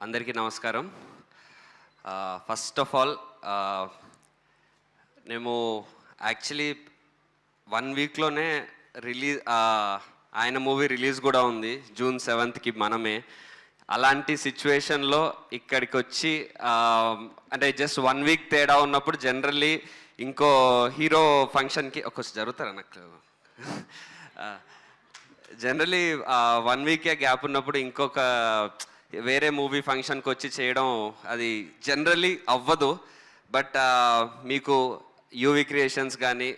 అందరికీ నమస్కారం. First of all మేము యాక్చువల్లీ 1 వీక్లోనే ఆయన మూవీ రిలీజ్ కూడా ఉంది June 7th మనమే. అలాంటి సిచ్యువేషన్లో ఇక్కడికి వచ్చి అంటే జస్ట్ 1 వీక్ తేడా ఉన్నప్పుడు జనరల్లీ ఇంకో హీరో ఫంక్షన్కి ఒకసారి జరుగుతారా నాకు జనరలీ 1 వీకే గ్యాప్ ఉన్నప్పుడు ఇంకొక వేరే మూవీ ఫంక్షన్కి వచ్చి చేయడం అది జనరల్లీ అవ్వదు. బట్ మీకు యూవి క్రియేషన్స్ కానీ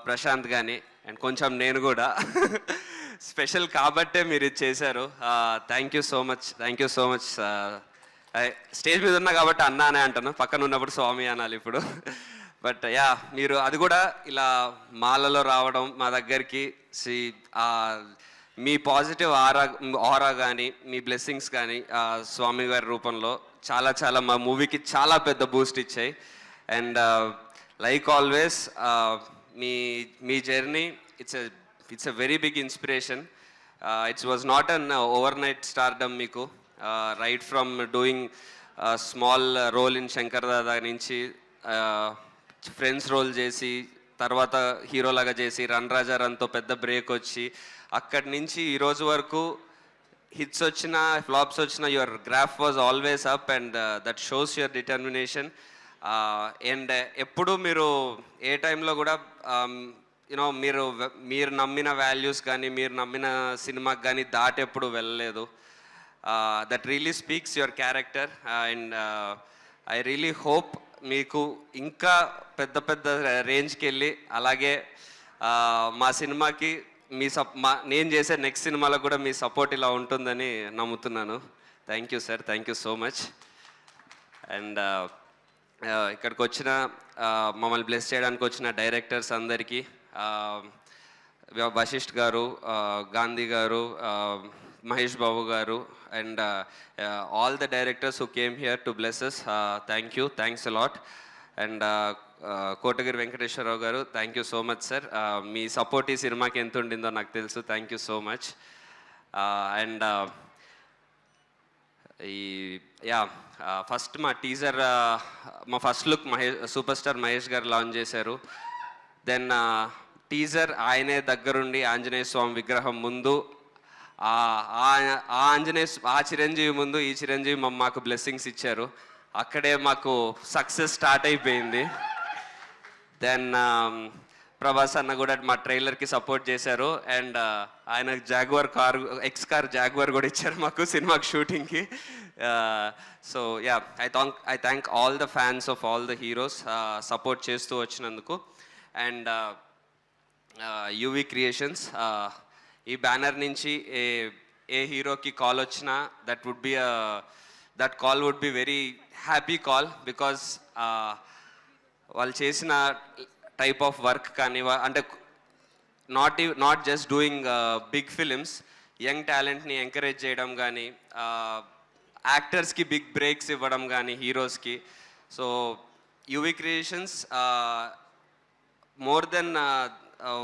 ప్రశాంత్ కానీ అండ్ కొంచెం నేను కూడా స్పెషల్ కాబట్టే మీరు ఇది చేశారు. Thank you so much, thank you so much. Stage మీద ఉన్నా కాబట్టి అన్నా అనే అంటాను, పక్కన ఉన్నప్పుడు స్వామి అనాలి ఇప్పుడు. బట్ యా, మీరు అది కూడా ఇలా మాలలో రావడం మా దగ్గరికి, మీ పాజిటివ్ ఆరా కానీ మీ బ్లెస్సింగ్స్ కానీ స్వామి గారి రూపంలో చాలా చాలా మా మూవీకి చాలా పెద్ద బూస్ట్ ఇచ్చాయి. అండ్ లైక్ ఆల్వేస్ మీ journey it's a very big inspiration. It's was not an overnight stardom మీకు. Right from doing small role in Shankar Dada నుంచి ఫ్రెండ్స్ రోల్ చేసి, తర్వాత హీరోలాగా చేసి రన్ రాజా రన్తో పెద్ద బ్రేక్ వచ్చి, అక్కడి నుంచి ఈరోజు వరకు హిట్స్ వచ్చిన ఫ్లాప్స్ వచ్చిన your graph was always up and that shows your determination. And ఎప్పుడు మీరు ఏ టైంలో కూడా యూనో మీరు నమ్మిన వాల్యూస్ కానీ మీరు నమ్మిన సినిమాకి కానీ దాటెప్పుడు వెళ్ళలేదు. That really speaks your character. And I really hope మీకు ఇంకా పెద్ద పెద్ద రేంజ్కి వెళ్ళి అలాగే మా సినిమాకి నేను చేసే నెక్స్ట్ సినిమాలో కూడా మీ సపోర్ట్ ఇలా ఉంటుందని నమ్ముతున్నాను. Thank you sir, thank you so much. And ఇక్కడికి వచ్చిన మమ్మల్ని బ్లెస్ చేయడానికి వచ్చిన డైరెక్టర్స్ అందరికీ, వశిష్ఠ్ గారు, గాంధీ గారు, మహేష్ బాబు గారు, and all the directors who came here to bless us, thank you, thanks a lot. And Kotagiri Venkateswara Rao గారు, thank you so much sir. మీ సపోర్ట్ ఈ సినిమాకి ఎంత ఉండిందో నాకు తెలుసు. Thank you so much. And first మా టీజర్, మా first look super star Mahesh గారు లాంచ్ చేశారు. దెన్ టీజర్ ఆయనే దగ్గరుండి ఆంజనేయ స్వామి విగ్రహం ముందు ఆ చిరంజీవి ముందు ఈ చిరంజీవి మాకు బ్లెస్సింగ్స్ ఇచ్చారు. అక్కడే మాకు సక్సెస్ స్టార్ట్ అయిపోయింది. దెన్ ప్రభాస్ అన్న కూడా మా ట్రైలర్కి సపోర్ట్ చేశారు. అండ్ ఆయన జాగ్వార్ కార్ జాగ్వార్ కూడా ఇచ్చారు మాకు సినిమాకి షూటింగ్కి. So yeah, I thank all the fans of all the heroes support చేస్తూ వచ్చినందుకు. అండ్ యూవి క్రియేషన్స్, ఈ బ్యానర్ నుంచి ఏ హీరోకి కాల్ వచ్చినా that call would be very happy call. Because వాళ్ళు చేసిన టైప్ ఆఫ్ వర్క్ కానీ, అంటే not just doing big films, young టాలెంట్ని ఎంకరేజ్ చేయడం కానీ, యాక్టర్స్కి బిగ్ బ్రేక్స్ ఇవ్వడం కానీ హీరోస్కి. So UV creations more than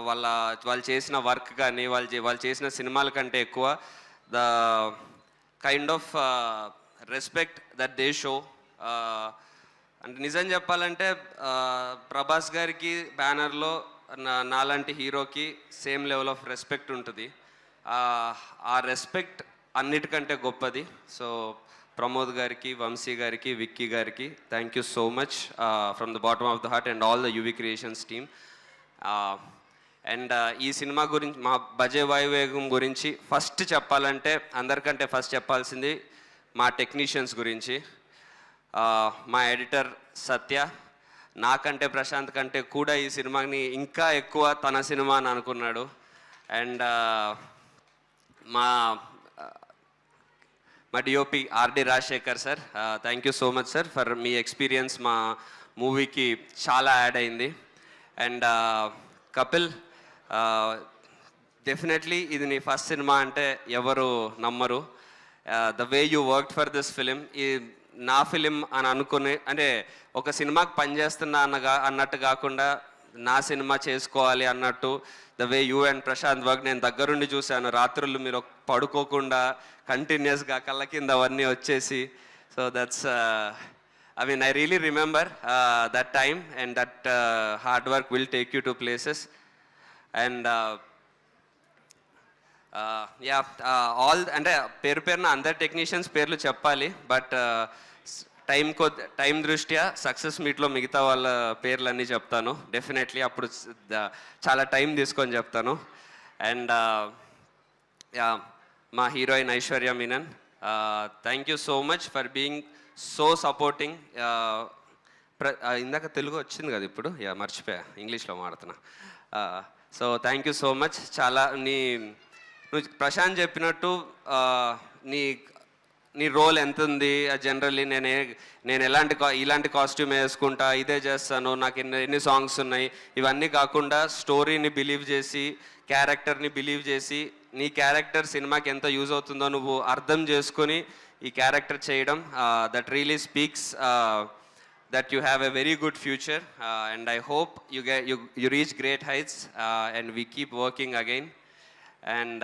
వాళ్ళు చేసిన వర్క్ కానీ వాళ్ళు చేసిన సినిమాల కంటే ఎక్కువ the kind of respect that they show. అంటే నిజం చెప్పాలంటే ప్రభాస్ గారికి బ్యానర్లో నాలాంటి హీరోకి సేమ్ లెవెల్ ఆఫ్ రెస్పెక్ట్ ఉంటుంది. ఆ రెస్పెక్ట్ అన్నిటికంటే గొప్పది. సో ప్రమోద్ గారికి, వంశీ గారికి, విక్కీ గారికి thank you so much from the bottom of the heart and all the UV creations team. And ఈ సినిమా గురించి, మా బజే వాయువేగం గురించి ఫస్ట్ చెప్పాలంటే, అందరికంటే ఫస్ట్ చెప్పాల్సింది మా టెక్నీషియన్స్ గురించి. మా ఎడిటర్ సత్య నాకంటే ప్రశాంత్ కంటే కూడా ఈ సినిమాని ఇంకా ఎక్కువ తన సినిమా అని అనుకున్నాడు. అండ్ మా DOP RD Rajasekhar sir, thank you so much sir for me experience మా మూవీకి చాలా యాడ్ అయింది. అండ్ కపిల్, డెఫినెట్లీ ఇది నీ ఫస్ట్ సినిమా అంటే ఎవరు నమ్మరు. The way you work for this film, ఈ నా ఫిలిం అని అనుకుని, అంటే ఒక సినిమాకి పనిచేస్తున్నా అన్నట్టు కాకుండా నా సినిమా చేసుకోవాలి అన్నట్టు the way you and Prashanth work నేను దగ్గరుండి చూశాను. రాత్రులు మీరు పడుకోకుండా కంటిన్యూస్గా కళ్ళ కింద అవన్నీ వచ్చేసి so that's I mean, I really remember that time, and that hard work will take you to places. And yeah, all అంటే పేరు పేరున అందరు టెక్నీషియన్స్ పేర్లు చెప్పాలి, బట్ టైం దృష్ట్యా సక్సెస్ మీట్లో మిగతా వాళ్ళ పేర్లన్నీ చెప్తాను డెఫినెట్లీ. అప్పుడు చాలా టైం తీసుకొని చెప్తాను. అండ్ యా, మా heroine Aishwarya Menon, thank you so much for being so supporting. ఇందాక తెలుగు వచ్చింది కదా, ఇప్పుడు యా మర్చిపోయా, ఇంగ్లీష్లో మాడుతున్నా. So thank you so much. చాలా నువ్వు ప్రశాంత్ చెప్పినట్టు నీ నీ రోల్ ఎంత ఉంది, జనరల్లీ నేను ఇలాంటి కాస్ట్యూమ్ వేసుకుంటా, ఇదే చేస్తాను, నాకు ఎన్ని సాంగ్స్ ఉన్నాయి, ఇవన్నీ కాకుండా స్టోరీని బిలీవ్ చేసి, క్యారెక్టర్ని బిలీవ్ చేసి, నీ క్యారెక్టర్ సినిమాకి ఎంత యూజ్ అవుతుందో నువ్వు అర్థం చేసుకొని ఈ క్యారెక్టర్ చేయడం, that really speaks that you have a very good future, and I hope you reach great heights, and we keep working again. And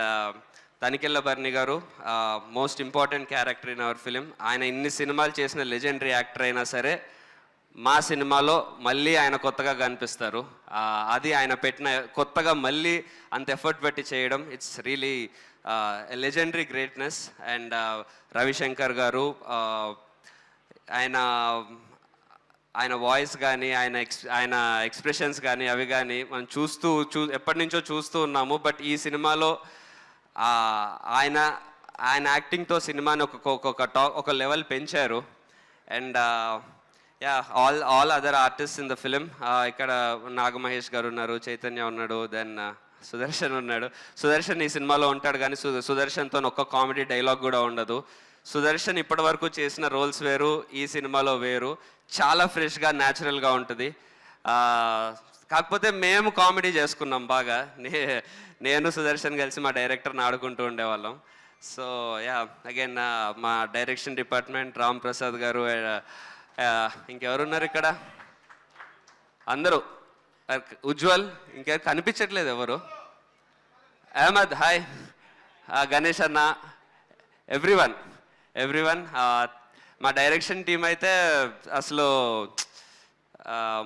Tanikella Bharani గారు, most important character in our film. ఆయన ఇన్ని సినిమాలు చేసిన లెజెండరీ యాక్టర్ అయినా సరే మా సినిమాలో మళ్ళీ ఆయన కొత్తగా కనిపిస్తారు. అది ఆయన పెట్టిన కొత్తగా మళ్ళీ అంత ఎఫర్ట్ పెట్టి చేయడం, it's really legendary greatness. And Ravishankar గారు, ఆయన వాయిస్ కానీ ఆయన ఎక్స్ప్రెషన్స్ కానీ అవి కానీ మనం ఎప్పటి నుంచో చూస్తూ ఉన్నాము. బట్ ఈ సినిమాలో ఆయన యాక్టింగ్తో సినిమాని ఒక లెవెల్ పెంచారు. And yeah, all other artist in the film, ఇక్కడ నాగమహేష్ గారు ఉన్నారు, చైతన్య ఉన్నాడు, దెన్ సుదర్శన్ ఉన్నాడు. సుదర్శన్ ఈ సినిమాలో ఉంటాడు, కానీ సుదర్శన్తో ఒక్క కామెడీ డైలాగ్ కూడా ఉండదు. సుదర్శన్ ఇప్పటి వరకు చేసిన రోల్స్ వేరు, ఈ సినిమాలో వేరు, చాలా ఫ్రెష్గా న్యాచురల్గా ఉంటుంది. కాకపోతే మేము కామెడీ చేసుకున్నాం బాగా. నేను సుదర్శన్ కలిసి మా డైరెక్టర్ని ఆడుకుంటూ ఉండేవాళ్ళం. సో యా, అగైన్ మా డైరెక్షన్ డిపార్ట్మెంట్, రామ్ ప్రసాద్ గారు, ఇంకెవరున్నారు ఇక్కడ, అందరూ, ఉజ్వల్, ఇంకెవరు కనిపించట్లేదు ఎవరు, అహ్మద్, హాయ్, గణేష్ అన్న, ఎవ్రీవన్. మా డైరెక్షన్ టీం అయితే అసలు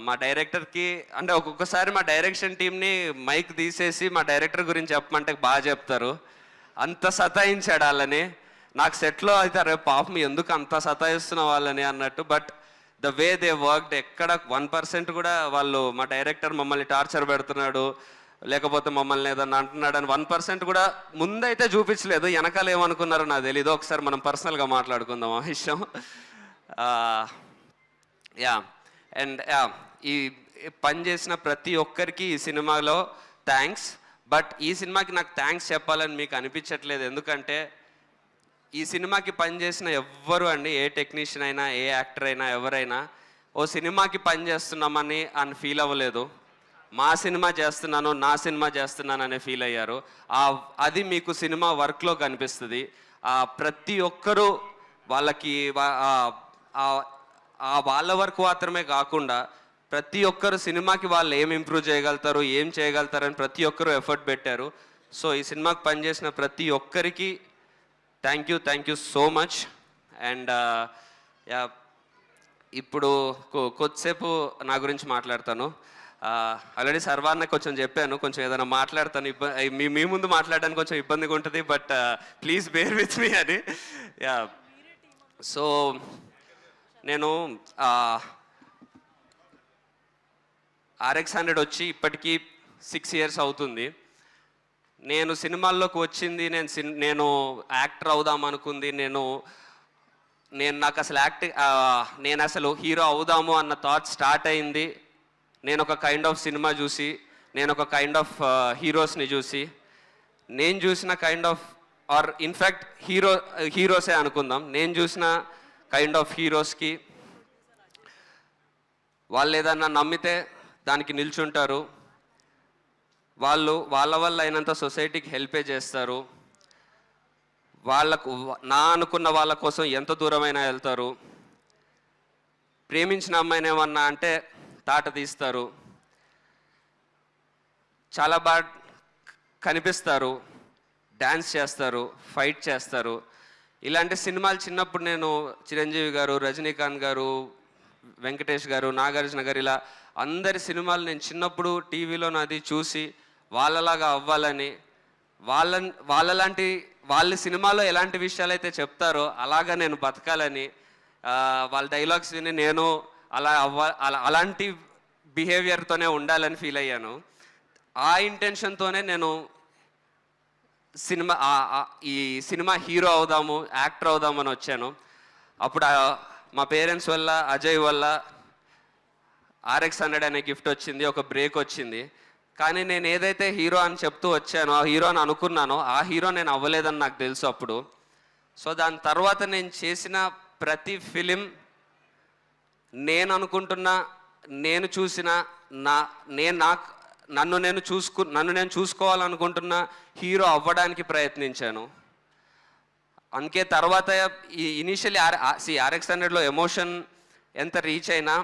మా డైరెక్టర్కి అంటే ఒక్కొక్కసారి మా డైరెక్షన్ టీంని మైక్ తీసేసి మా డైరెక్టర్ గురించి చెప్పమంటే బాగా చెప్తారు. అంత సతాయించాడు వాళ్ళని. నాకు సెట్లో అయితే అరే పాపం ఎందుకు అంత సతాయిస్తున్న వాళ్ళని అన్నట్టు. But the way they worked, ఎక్కడ 1% కూడా వాళ్ళు మా డైరెక్టర్ మమ్మల్ని టార్చర్ పెడుతున్నాడు, లేకపోతే మమ్మల్ని ఏదన్నా అంటున్నాడు అని 1% కూడా ముందైతే చూపించలేదు. వెనకాల ఏమనుకున్నారో నాకు తెలీదు. ఒకసారి మనం పర్సనల్గా మాట్లాడుకుందాం ఆ విషయం. యా, అండ్ యా, ఈ పని చేసిన ప్రతి ఒక్కరికి ఈ సినిమాలో థ్యాంక్స్. బట్ ఈ సినిమాకి నాకు థ్యాంక్స్ చెప్పాలని మీకు అనిపించట్లేదు, ఎందుకంటే ఈ సినిమాకి పనిచేసిన ఎవ్వరు అండి, ఏ టెక్నీషియన్ అయినా, ఏ యాక్టర్ అయినా, ఎవరైనా ఓ సినిమాకి పని చేస్తున్నామని ఫీల్ అవ్వలేదు. మా సినిమా చేస్తున్నాను, నా సినిమా చేస్తున్నాను అనే ఫీల్ అయ్యారు. అది మీకు సినిమా వర్క్లో కనిపిస్తుంది. ప్రతి ఒక్కరూ వాళ్ళకి వాళ్ళ వర్క్ మాత్రమే కాకుండా ప్రతి ఒక్కరు సినిమాకి వాళ్ళు ఏం ఇంప్రూవ్ చేయగలుగుతారు, ఏం చేయగలుగుతారని ప్రతి ఒక్కరూ ఎఫర్ట్ పెట్టారు. సో ఈ సినిమాకి పనిచేసిన ప్రతి ఒక్కరికి thank you so much. And yeah, ఇప్పుడు కొద్దిసేపు నా గురించి మాట్లాడతాను. ఆల్రెడీ సర్వాన్న కొంచెం చెప్పాను, కొంచెం ఏదైనా మాట్లాడతాను, మీ ముందు మాట్లాడడానికి కొంచెం ఇబ్బందిగా ఉంటుంది, but please bear with me అని. యా, సో నేను RX100 వచ్చి ఇప్పటికీ 6 years అవుతుంది. నేను సినిమాల్లోకి వచ్చింది, నేను యాక్టర్ అవుదాం అనుకుంది, నాకు అసలు నేను అసలు హీరో అవుదాము అన్న థాట్ స్టార్ట్ అయింది నేను ఒక కైండ్ ఆఫ్ సినిమా చూసి, నేను ఒక కైండ్ ఆఫ్ హీరోస్ని చూసి, నేను చూసిన కైండ్ ఆఫ్ ఆర్ ఇన్ఫ్యాక్ట్ హీరోసే అనుకుందాం, నేను చూసిన కైండ్ ఆఫ్ హీరోస్కి వాళ్ళు ఏదన్నా నమ్మితే దానికి నిల్చుంటారు, వాళ్ళ వల్ల అయినంత సొసైటీకి హెల్పే చేస్తారు, వాళ్ళకు అనుకున్న వాళ్ళ కోసం ఎంత దూరమైనా వెళ్తారు, ప్రేమించిన అమ్మాయిని ఏమన్నా అంటే తాట తీస్తారు, చాలా బాగా కనిపిస్తారు, డ్యాన్స్ చేస్తారు, ఫైట్ చేస్తారు. ఇలాంటి సినిమాలు చిన్నప్పుడు నేను చిరంజీవి గారు, రజనీకాంత్ గారు, వెంకటేష్ గారు, నాగార్జున గారు, ఇలా అందరి సినిమాలు నేను చిన్నప్పుడు టీవీలో నాది చూసి వాళ్ళలాగా అవ్వాలని, వాళ్ళలాంటి వాళ్ళ సినిమాలో ఎలాంటి విషయాలు అయితే చెప్తారో అలాగా నేను బతకాలని, వాళ్ళ డైలాగ్స్ విని నేను అలాంటి బిహేవియర్తోనే ఉండాలని ఫీల్ అయ్యాను. ఆ ఇంటెన్షన్తోనే నేను ఈ సినిమా హీరో అవుదాము, యాక్టర్ అవుదామని వచ్చాను. అప్పుడు మా పేరెంట్స్ వల్ల, అజయ్ వల్ల RX100 అనే గిఫ్ట్ వచ్చింది, ఒక బ్రేక్ వచ్చింది. కానీ నేను ఏదైతే హీరో అని చెప్తూ వచ్చానో, ఆ హీరో అని అనుకున్నానో, ఆ హీరో నేను అవ్వలేదని నాకు తెలుసు అప్పుడు. సో దాని తర్వాత నేను చేసిన ప్రతి ఫిలిం నేను అనుకుంటున్న, నేను చూసిన, నన్ను నేను చూసుకోవాలనుకుంటున్న హీరో అవ్వడానికి ప్రయత్నించాను. అందుకే తర్వాత ఈ ఇనీషియల్లీ RX100లో ఎమోషన్ ఎంత రీచ్ అయినా,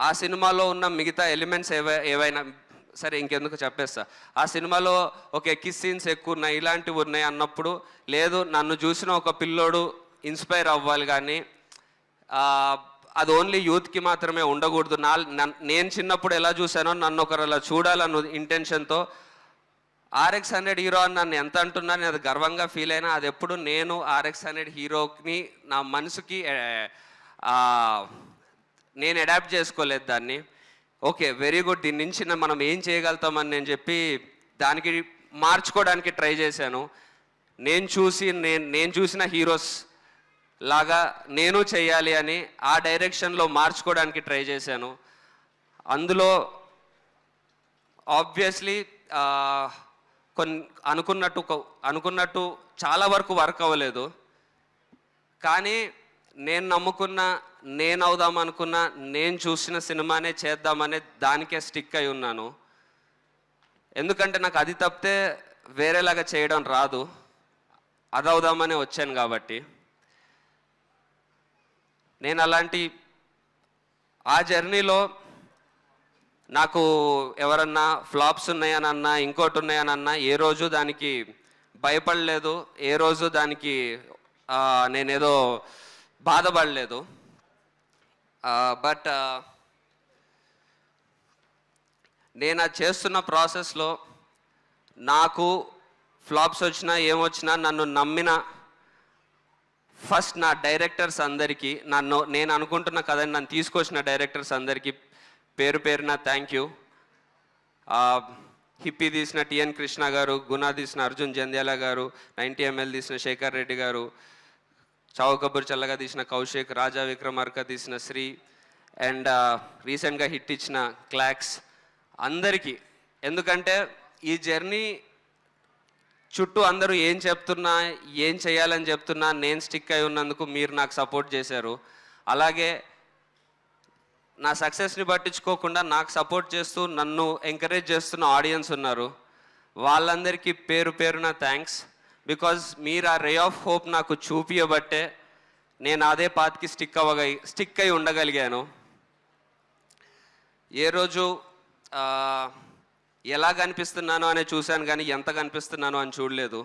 ఆ సినిమాలో ఉన్న మిగతా ఎలిమెంట్స్ ఏవైనా సరే ఇంకెందుకు చెప్పేస్తా, ఆ సినిమాలో ఒక కిస్ సీన్స్ ఎక్కువ ఉన్నాయి, ఇలాంటివి ఉన్నాయి అన్నప్పుడు, లేదు నన్ను చూసిన ఒక పిల్లోడు ఇన్స్పైర్ అవ్వాలి, కానీ అది ఓన్లీ యూత్కి మాత్రమే ఉండకూడదు. నేను చిన్నప్పుడు ఎలా చూశానో నన్ను ఒకరు అలా చూడాలన్న ఇంటెన్షన్తో RX100 హీరో అని నన్ను ఎంత అంటున్నాను, అది గర్వంగా ఫీల్ అయినా, అది ఎప్పుడు నేను RX100 హీరోని నా మనసుకి నేను అడాప్ట్ చేసుకోలేదు దాన్ని. ఓకే వెరీ గుడ్, దీని నుంచి మనం ఏం చేయగలుగుతామని నేను చెప్పి దానికి మార్చుకోవడానికి ట్రై చేశాను. నేను చూసిన హీరోస్ లాగా నేను చేయాలి అని ఆ డైరెక్షన్లో మార్చుకోవడానికి ట్రై చేశాను. అందులో ఆబ్వియస్లీ అనుకున్నట్టు చాలా వరకు వర్క్ అవ్వలేదు. కానీ నేను నమ్ముకున్న, నేను అవుదాం అనుకున్న, నేను చూసిన సినిమానే చేద్దామనే దానికే స్టిక్ అయి ఉన్నాను. ఎందుకంటే నాకు అది తప్పితే వేరేలాగా చేయడం రాదు, అది అవుదామనే వచ్చాను కాబట్టి. నేను అలాంటి ఆ జర్నీలో నాకు ఎవరన్నా ఫ్లాప్స్ ఉన్నాయనన్నా, ఇంకోటి ఉన్నాయనన్నా, ఏ రోజు దానికి భయపడలేదు, ఏ రోజు దానికి నేనేదో బాధపడలేదు. బట్ నేను అది చేస్తున్న ప్రాసెస్లో నాకు ఫ్లాప్స్ వచ్చినా ఏమొచ్చినా నన్ను నమ్మిన ఫస్ట్ నా డైరెక్టర్స్ అందరికీ, నేను అనుకుంటున్న కథని నన్ను తీసుకొచ్చిన డైరెక్టర్స్ అందరికీ పేరు పేరున థ్యాంక్ యూ. హిప్పీ తీసిన TN కృష్ణ గారు, గుణ తీసిన అర్జున్ జంధ్యాల గారు, 90 ml తీసిన శేఖర్ రెడ్డి గారు, చావు కబూర్ చల్లగా తీసిన కౌశిక్, రాజా విక్రమార్క తీసిన శ్రీ, అండ్ రీసెంట్గా హిట్ ఇచ్చిన క్లాక్స్ అందరికీ. ఎందుకంటే ఈ జర్నీ చుట్టూ అందరూ ఏం చెప్తున్నా, ఏం చేయాలని చెప్తున్నా, నేను స్టిక్ అయి ఉన్నందుకు మీరు నాకు సపోర్ట్ చేశారు. అలాగే నా సక్సెస్ని పట్టించుకోకుండా నాకు సపోర్ట్ చేస్తూ నన్ను ఎంకరేజ్ చేస్తున్న ఆడియన్స్ ఉన్నారు. వాళ్ళందరికీ పేరు పేరున థ్యాంక్స్. బికాజ్ మీరు ఆ రే ఆఫ్ హోప్ నాకు చూపించబట్టే నేను అదే పాత్కి స్టిక్ అయి ఉండగలిగాను. ఏ రోజు ఎలా కనిపిస్తున్నానో అనే చూశాను, కానీ ఎంత కనిపిస్తున్నానో అని చూడలేదు.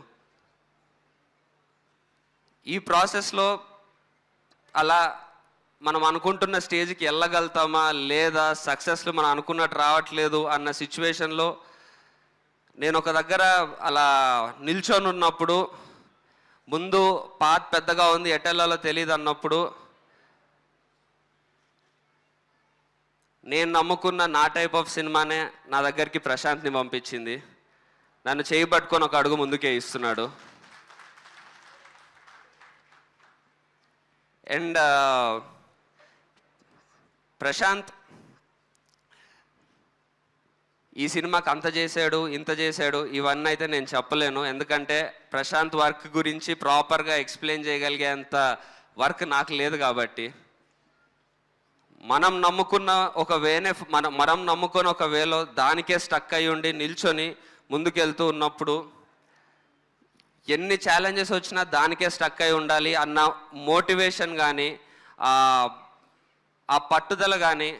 ఈ ప్రాసెస్లో అలా మనం అనుకుంటున్న స్టేజ్కి వెళ్ళగలుగుతామా లేదా, సక్సెస్లు మనం అనుకున్నట్టు రావట్లేదు అన్న సిచ్యువేషన్లో నేను ఒక దగ్గర అలా నిల్చొని ఉన్నప్పుడు, ముందు పాత్ పెద్దగా ఉంది, ఎటెల్లాలో తెలియదు అన్నప్పుడు, నేను నమ్ముకున్న నా టైప్ ఆఫ్ సినిమానే నా దగ్గరికి ప్రశాంత్ని పంపించింది. నన్ను చేయి పట్టుకొని ఒక అడుగు ముందుకే ఇస్తున్నాడు. అండ్ ప్రశాంత్ ఈ సినిమాకి అంత చేశాడు, ఇంత చేశాడు, ఇవన్నీ అయితే నేను చెప్పలేను. ఎందుకంటే ప్రశాంత్ వర్క్ గురించి ప్రాపర్గా ఎక్స్ప్లెయిన్ చేయగలిగేంత వర్క్ నాకు లేదు. కాబట్టి మనం నమ్ముకున్న ఒక వేలో దానికే స్టక్ అయి ఉండి నిల్చొని ముందుకెళ్తూ ఉన్నప్పుడు ఎన్ని ఛాలెంజెస్ వచ్చినా దానికే స్టక్ అయి ఉండాలి అన్న మోటివేషన్ కానీ, ఆ పట్టుదల కానీ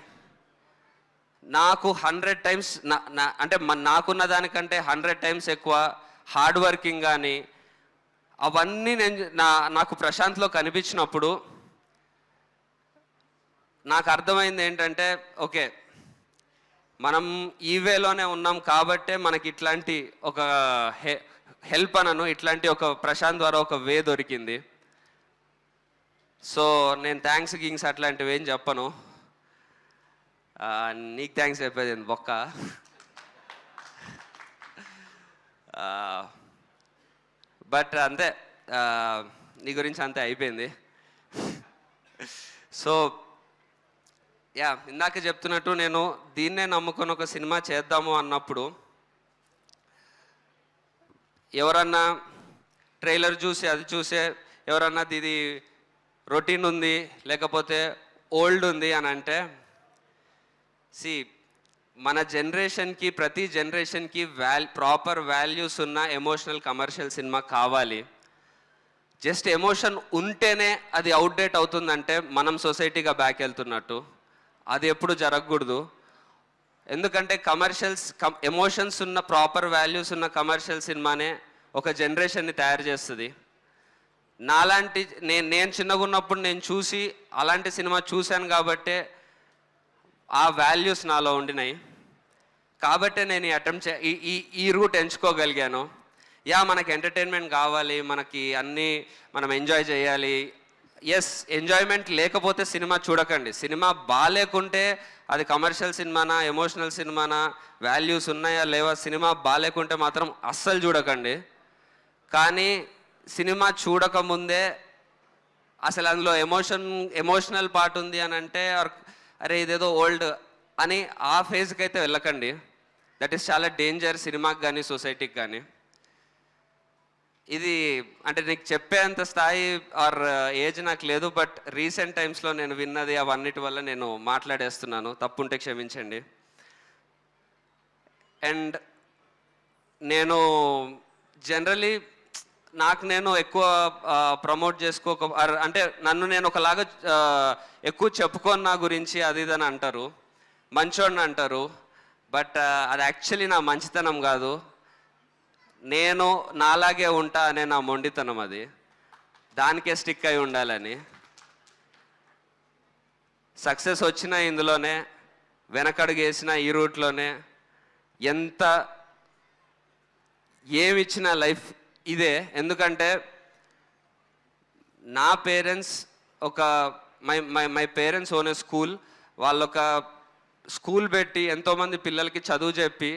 నాకు 100 times అంటే నాకున్న దానికంటే 100 times ఎక్కువ హార్డ్ వర్కింగ్ కానీ, అవన్నీ నాకు ప్రశాంత్లో కనిపించినప్పుడు నాకు అర్థమైంది ఏంటంటే, ఓకే, మనం ఈ వేలోనే ఉన్నాం కాబట్టే మనకి ఇట్లాంటి ఒక హెల్ప్ అనను, ఇట్లాంటి ఒక ప్రశాంత్ ద్వారా ఒక వే దొరికింది. సో నేను థ్యాంక్స్ అట్లాంటివి ఏం చెప్పను. నీకు థ్యాంక్స్ చెప్పేది బొక్క. బట్ అంతే, నీ గురించి అంతే అయిపోయింది. సో యా, ఇందాక చెప్తున్నట్టు నేను దీన్నే నమ్ముకొని ఒక సినిమా చేద్దాము అన్నప్పుడు ఎవరన్నా ట్రైలర్ చూసి అది చూసే ఎవరన్నా ఇది రొటీన్ ఉంది లేకపోతే ఓల్డ్ ఉంది అని అంటే, మన జనరేషన్కి, ప్రతి జనరేషన్కి ప్రాపర్ వాల్యూస్ ఉన్న ఎమోషనల్ కమర్షియల్ సినిమా కావాలి. జస్ట్ ఎమోషన్ ఉంటేనే అది అవుట్డేట్ అవుతుందంటే మనం సొసైటీగా బ్యాక్ వెళ్తున్నట్టు. అది ఎప్పుడు జరగకూడదు. ఎందుకంటే ఎమోషన్స్ ఉన్న, ప్రాపర్ వాల్యూస్ ఉన్న కమర్షియల్ సినిమానే ఒక జనరేషన్ని తయారు చేస్తుంది. నాలాంటి నేను చిన్నగా ఉన్నప్పుడు నేను చూసి అలాంటి సినిమా చూశాను కాబట్టే ఆ వాల్యూస్ నాలో ఉండినాయి. కాబట్టే నేను ఈ రూట్ ఎంచుకోగలిగాను. యా, మనకి ఎంటర్టైన్మెంట్ కావాలి, మనకి అన్నీ మనం ఎంజాయ్ చేయాలి. ఎస్, ఎంజాయ్మెంట్ లేకపోతే సినిమా చూడకండి. సినిమా బాగాలేకుంటే అది కమర్షియల్ సినిమానా, ఎమోషనల్ సినిమానా, వాల్యూస్ ఉన్నాయా లేవా, సినిమా బాగాలేకుంటే మాత్రం అస్సలు చూడకండి. కానీ సినిమా చూడకముందే అసలు అందులో ఎమోషనల్ పార్ట్ ఉంది అని అంటే, అరే ఇదేదో ఓల్డ్ అని ఆ ఫేజ్కి అయితే వెళ్ళకండి. దట్ ఈస్ చాలా డేంజర్ సినిమాకి కానీ సొసైటీకి కానీ. ఇది అంటే నీకు చెప్పేంత స్థాయి ఆర్ ఏజ్ నాకు లేదు. బట్ రీసెంట్ టైమ్స్లో నేను విన్నది అవన్నిటి వల్ల నేను మాట్లాడేస్తున్నాను. తప్పుంటే క్షమించండి. అండ్ నేను జనరలీ నేను ఎక్కువ ప్రమోట్ అంటే నన్ను నేను ఒకలాగా ఎక్కువ చెప్పుకొని నా గురించి అది ఇదని అంటారు, మంచోడిని అంటారు. బట్ అది యాక్చువల్లీ నా మంచితనం కాదు. నేను నాలాగే ఉంటా అనే నా మొండితనం. అది దానికే స్టిక్ అయి ఉండాలని. సక్సెస్ వచ్చిన ఇందులోనే, వెనకడుగు వేసిన ఈ రూట్లోనే, ఎంత ఏమిచ్చిన లైఫ్ ఇదే. ఎందుకంటే నా parents my parents own A school. వాళ్ళొక స్కూల్ పెట్టి ఎంతోమంది పిల్లలకి చదువు చెప్పి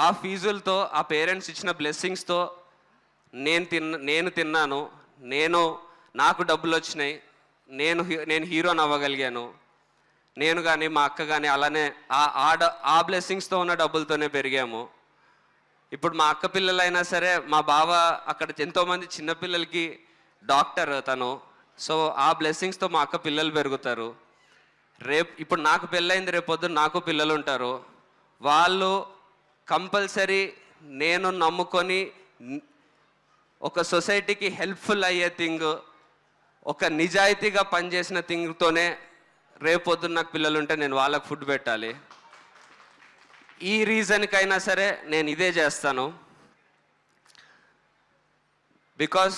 ఆ ఫీజులతో, ఆ పేరెంట్స్ ఇచ్చిన బ్లెస్సింగ్స్తో నేను తిన్నాను. నాకు డబ్బులు వచ్చినాయి. నేను హీరోని అవ్వగలిగాను. నేను కానీ మా అక్క కానీ అలానే ఆ బ్లెస్సింగ్స్తో ఉన్న డబ్బులతోనే పెరిగాము. ఇప్పుడు మా అక్క పిల్లలైనా సరే, మా బావ అక్కడ ఎంతోమంది చిన్నపిల్లలకి డాక్టర్ తను. సో ఆ బ్లెస్సింగ్స్తో మా అక్క పిల్లలు పెరుగుతారు. ఇప్పుడు నాకు పెళ్ళైంది, రేపొద్దు నాకు పిల్లలు ఉంటారు. వాళ్ళు కంపల్సరీ నేను నమ్ముకొని ఒక సొసైటీకి హెల్ప్ఫుల్ అయ్యే థింగ్, ఒక నిజాయితీగా పనిచేసిన థింగ్తోనే రేపొద్దున నాకు పిల్లలు ఉంటే నేను వాళ్ళకు ఫుడ్ పెట్టాలి. ఈ రీజన్కైనా సరే నేను ఇదే చేస్తాను. బికాస్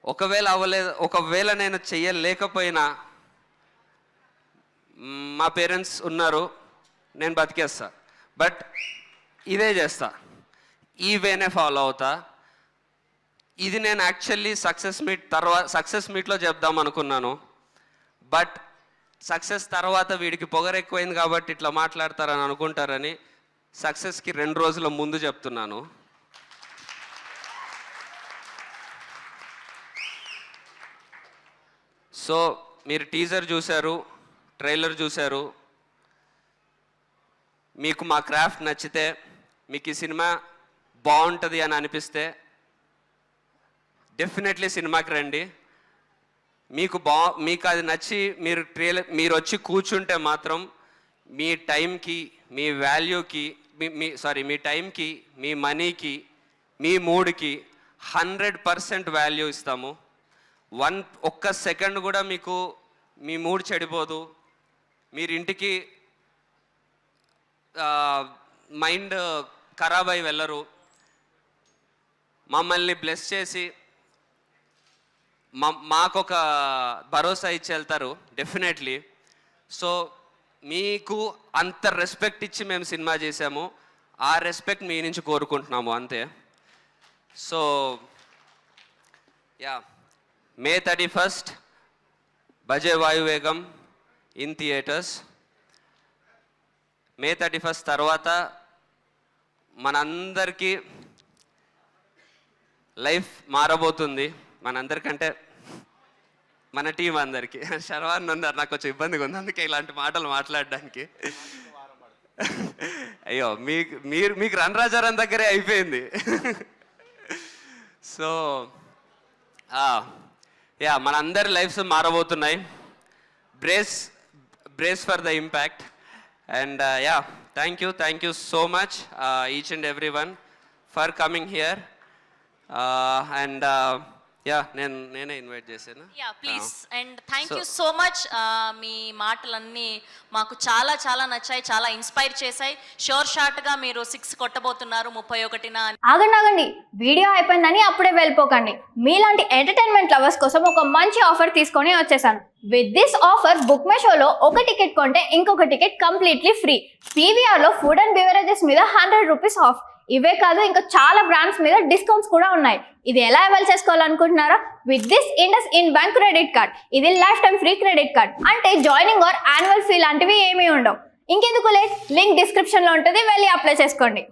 ఒకవేళ నేను చెయ్యలేకపోయినా మా పేరెంట్స్ ఉన్నారు, నేను బతికేస్తా. బట్ ఇదే చేస్తా, ఈ వేనే ఫాలో అవుతా. ఇది నేను యాక్చువల్లీ సక్సెస్ మీట్లో చెప్దాం అనుకున్నాను. బట్ సక్సెస్ తర్వాత వీడికి పొగరు ఎక్కువైంది కాబట్టి ఇట్లా మాట్లాడతారని అనుకుంటారని సక్సెస్కి 2 రోజుల ముందు చెప్తున్నాను. సో మీరు టీజర్ చూశారు, ట్రైలర్ చూశారు. మీకు మా క్రాఫ్ట్ నచ్చితే, మీకు ఈ సినిమా బాగుంటుంది అని అనిపిస్తే డెఫినెట్లీ సినిమాకి రండి. మీకు అది నచ్చి మీరు వచ్చి కూర్చుంటే మాత్రం మీ టైంకి, మీ వాల్యూకి, మీ టైంకి, మీ మనీకి, మీ మూడ్కి 100% వాల్యూ ఇస్తాము. ఒక్క సెకండ్ కూడా మీకు మీ మూడ్ చెడిపోదు. మీరు ఇంటికి మైండ్ ఖరాబ్ అయి వెళ్ళరు. మమ్మల్ని బ్లెస్ చేసి మాకొక భరోసా ఇచ్చి వెళ్తారు డెఫినెట్లీ. సో మీకు అంత రెస్పెక్ట్ ఇచ్చి మేము సినిమా చేసాము, ఆ రెస్పెక్ట్ మీ నుంచి కోరుకుంటున్నాము అంతే. సో యా, May 31st బజే వాయువేగం ఇన్ థియేటర్స్. May 31st తర్వాత మనందరికీ లైఫ్ మారబోతుంది. మనందరికంటే మన టీం అందరికీ. శర్వాన్ ఉన్నారు, నాకు కొంచెం ఇబ్బందిగా ఉంది అందుకే ఇలాంటి మాటలు మాట్లాడడానికి. అయ్యో, మీకు రన్ రాజారాన్ దగ్గరే అయిపోయింది. సో యా, మనందరి లైఫ్స్ మారబోతున్నాయి. Brace for the impact. And yeah, thank you so much each and every one for coming here. And yeah, నేనే ఇన్వైట్ చేశాను. Yeah please. And thank you so much. మీ మాటలన్నీ మాకు చాలా చాలా నచ్చాయి, చాలా ఇన్స్పైర్ చేశాయి. షోర్ షార్ట్గా మీరు 6 కొట్టబోతున్నారు 31న. ఆగండి, వీడియో అయిపోయిందని అప్పుడే వెళ్ళిపోకండి. మీలాంటి ఎంటర్టైన్మెంట్ లవర్స్ కోసం ఒక మంచి ఆఫర్ తీసుకొని వచ్చేసాను. With this offer book my షోలో ఒక టికెట్ కొంటే ఇంకొక టికెట్ కంప్లీట్లీ ఫ్రీ. పీవీఆర్లో ఫుడ్ అండ్ బెవరేజెస్ మీద 100 రూపీస్ ఆఫ్. ఇవే కాదు, ఇంకా చాలా బ్రాండ్స్ మీద డిస్కౌంట్స్ కూడా ఉన్నాయి. ఇది ఎలా అవైల్ చేసుకోవాలనుకుంటున్నారా? With this IndusInd bank credit card. ఇది lifetime free credit card. అంటే జాయినింగ్ ఆర్ యాన్యువల్ ఫీ లాంటివి ఏమీ ఉండవు. ఇంకెందుకు లేట్, లింక్ డిస్క్రిప్షన్లో ఉంటుంది, వెళ్ళి అప్లై చేసుకోండి.